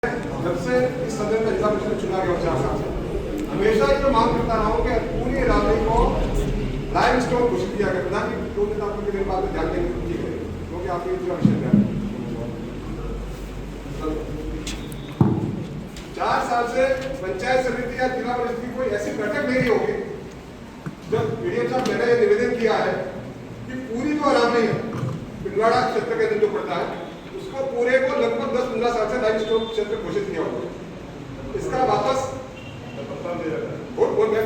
जब से इस सदन में जिला परिषद चुना गया 4 साल से हमेशा ये मांग करता रहा हूँ कि पूरी राजनीति को लाइव स्टोन घोषित किया गया था कि दो नेता आपको मेरे बात में ध्यान देंगे तो ठीक है, क्योंकि आपके जो विषय है 4 साल से पंचायत समिति या जिला परिषद की कोई ऐसी बैठक नहीं होगी जब मीडियम साहब मैंने निवेदन किया है कि पूरी जो अरावली है पिंडवाड़ा क्षेत्र के अंदर जो पड़ता है उसको पूरे को लगभग 10-15 साल से लाइव स्टोन क्षेत्र घोषित किया हुआ है। इसका वापस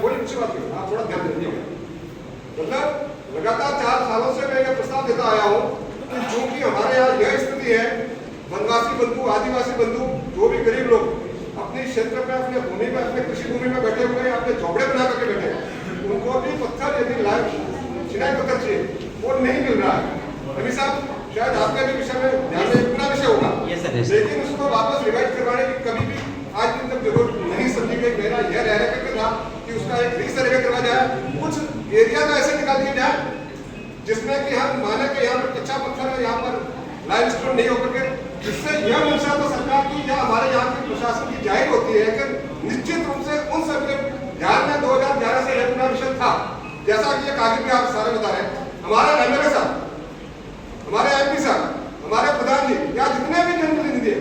बड़ी अच्छी बात है, आप थोड़ा ध्यान दीजिएगा। मतलब लगातार 4 सालों से मैं यह प्रस्ताव देता आया हूँ कि चूंकि हमारे यहाँ यह स्थिति है, वनवासी बंधु आदिवासी बंधु जो भी गरीब लोग अपने क्षेत्र में अपने भूमि में अपने कृषि भूमि में बैठे हुए अपने झोपड़े बना करके बैठे उनको भी पत्थर यदि लाइव चिनाई पत्थर चाहिए वो नहीं मिल रहा है। अभी साहब शायद आपके भी विषय में ध्यान में पूरा विषय होगा, लेकिन उसको वापस रिवाइज करवाने की कभी भी आज दिन तक जरूरत नहीं समझी गई। मेरा यह रह करके था कि उसका एक रीसर्वे करवा जाए, कुछ एरिया तो ऐसे निकाल दिया जाए जिसमें कि हम माने कि यहाँ पर कच्चा पत्थर है, यहाँ पर लाइव स्टोन नहीं होकर के, जिससे यह मंशा तो सरकार की या हमारे यहाँ के प्रशासन की जाहिर होती है कि निश्चित रूप से उन सबके ध्यान में 2011 से यह पूरा विषय था। जैसा कि ये कागज भी आप सारे बता रहे हैं, हमारे एमएलए साहब, हमारे एमपी साहब, हमारे प्रधान जी या जितने भी जनप्रतिनिधि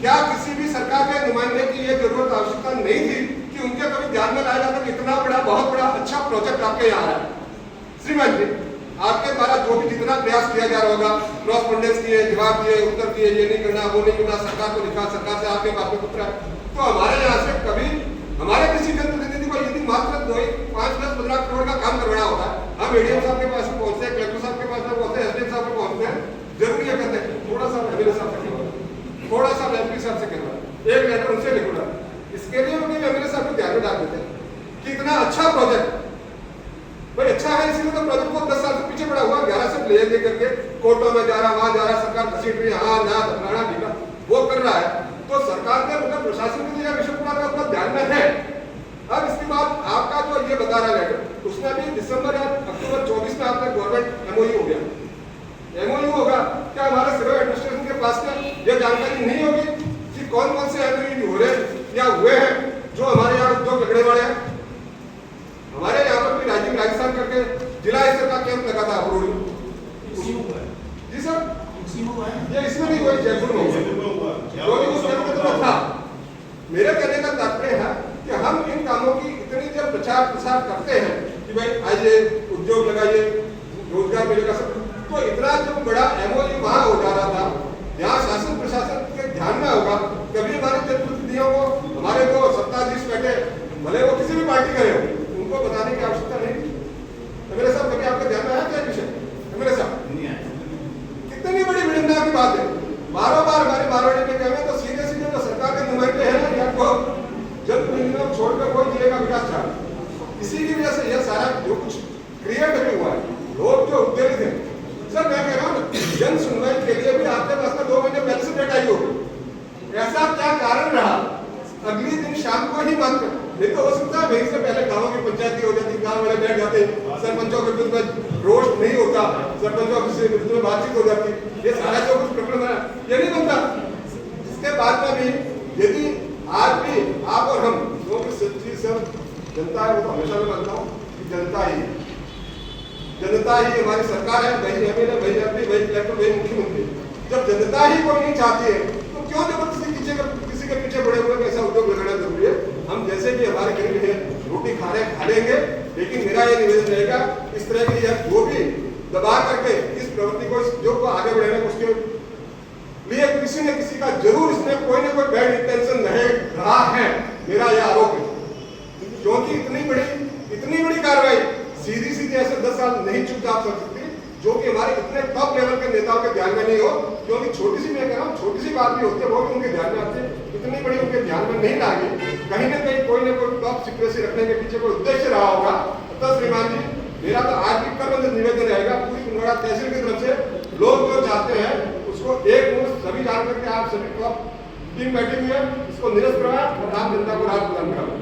क्या किसी भी सरकार के नुमाइंदे की ये जरूरत आवश्यकता नहीं थी कि उनके कभी ध्यान में लाया जाता कि इतना बड़ा बहुत बड़ा अच्छा प्रोजेक्ट आपके यहाँ है। श्रीमान जी आपके द्वारा जो भी जितना प्रयास किया जा रहा होगा, क्रॉसपोंडेंस किए, जवाब दिए, उत्तर दिए, ये नहीं करना वो नहीं करना, सरकार को लिखा, सरकार से आपके पास में पत्र है, तो हमारे यहाँ से कभी हमारे किसी जनप्रतिनिधि को यदि मात्र 5-10-15 करोड़ का काम करवाना होता है, हम एडीएम साहब के पास में पहुंचते हैं, कलेक्टर साहब के पास में पहुंचते हैं, एसडीएम साहब के पहुंचते हैं, जरूरी है कहते हैं थोड़ा सा एमएलए साहब से करवा, थोड़ा सा एमपी साहब से करवा, एक लेटर उनसे लिखवा, इसके लिए उन्हें एमएलए साहब को ध्यान में डाल देते हैं कि इतना अच्छा प्रोजेक्ट भाई अच्छा है, इसीलिए तो प्रोजेक्ट को 10 साल से पीछे पड़ा हुआ, 11 से ले करके कोर्टों में जा रहा, वहां जा रहा, सरकार घसीट रही, हाँ ना फलाना ढीला वो कर रहा है, तो सरकार के मतलब प्रशासन के लिए विषय पूरा का ध्यान में है। अब इसके बाद आपका जो ये बता रहा लेटर उसमें भी दिसंबर या अक्टूबर 24 में आपका गवर्नमेंट एमओयू हो गया, एमओयू होगा क्या हमारे सिविल एडमिनिस्ट्रेशन के पास में यह जानकारी नहीं होगी कि कौन कौन से एमओयू हो रहे या हुए हैं जो हमारे यहाँ उद्योग लगने वाले हैं। हमारे यहाँ पर भी राजस्थान करके जिला स्तर का कैंप लगा था जी सर, ये इसमें भी हुआ, जयपुर में था। मेरे कहने का तात्पर्य है कि हम इन कामों की इतनी जब प्रचार प्रसार करते हैं कि भाई आइए उद्योग लगाइए रोजगार मिलेगा सब, तो इतना जब बड़ा एमओयू वहां हो जा रहा था यहाँ शासन प्रशासन के ध्यान में होगा, कभी हमारे जनप्रतिनिधियों को हमारे जो सत्ताधीश बैठे भले वो किसी भी पार्टी का हो उनको बताने की आवश्यकता नहीं। एमएलए साहब कभी आपके ध्यान में आया क्या विषय? एमएलए साहब नहीं आया, कितनी बड़ी विडंबना की बात है, बार बार हमारे बारवाड़ी में कहें तो सीधे सीधे जो सरकार के नुमाइंदे हैं या को जनप्रतिनिधियों छोड़कर कोई जिले का विकास चाह, इसी की वजह से यह सारा जो कुछ क्रिएट हुआ है, लोग जो उत्तेजित हैं। सर मैं कह रहा हूँ जन सुनवाई के लिए भी आपके पास में 2 महीने पहले से डेट आई होगी, ऐसा क्या कारण रहा अगले दिन शाम को ही मात्र नहीं तो हो सकता है वहीं से पहले गाँव की पंचायती हो जाती, गाँव वाले बैठ जाते, सरपंचों के विरुद्ध में रोष नहीं होता, सरपंचों के विरुद्ध में बातचीत हो जाती, ये सारा जो कुछ प्रकरण है ये नहीं बनता। इसके बाद में भी यदि आज भी आप और हम जो भी सच्ची सब जनता है, वो तो हमेशा मैं मानता हूँ कि जनता ही हमारी सरकार है, वही एमएलए, वही एमपी, वही कलेक्टर, वही मुख्यमंत्री। जब जनता ही कोई नहीं चाहती है तो क्यों जबरदस्ती किसी के पीछे बड़े हुए ऐसा उद्योग लगाना जरूरी है? हम जैसे भी हमारे गरीब हैं रोटी खा लेंगे, लेकिन मेरा ये निवेदन रहेगा इस तरह की जो भी दबा करके इस प्रवृत्ति को इस उद्योग को आगे बढ़ाने उसके लिए किसी न किसी का जरूर इसमें कोई ना कोई बैड इंटेंशन रहा है, मेरा यह आरोप है। क्योंकि इतनी बड़ी कार्रवाई सीधी ऐसे 10 साल नहीं चुपचाप कर सकती, जो कि हमारे इतने टॉप लेवल के नेताओं के ध्यान में नहीं हो, क्योंकि छोटी सी मैं कह रहा हूँ छोटी सी बात भी होती है वो भी उनके ध्यान में आती है, इतनी बड़ी उनके ध्यान में नहीं लागी, कहीं ना कहीं कोई ना कोई टॉप सीक्रेसी रखने के पीछे कोई उद्देश्य रहा होगा। तो श्रीमान जी मेरा तो आज भी करबंद निवेदन रहेगा पूरी पिंडवाड़ा तहसील की तरफ से, लोग जो चाहते हैं उसको एक मुश्त सभी जान करके आप सभी टॉप टीम बैठी हुई है, इसको निरस्त करवाएं और आम जनता को राहत प्रदान करा।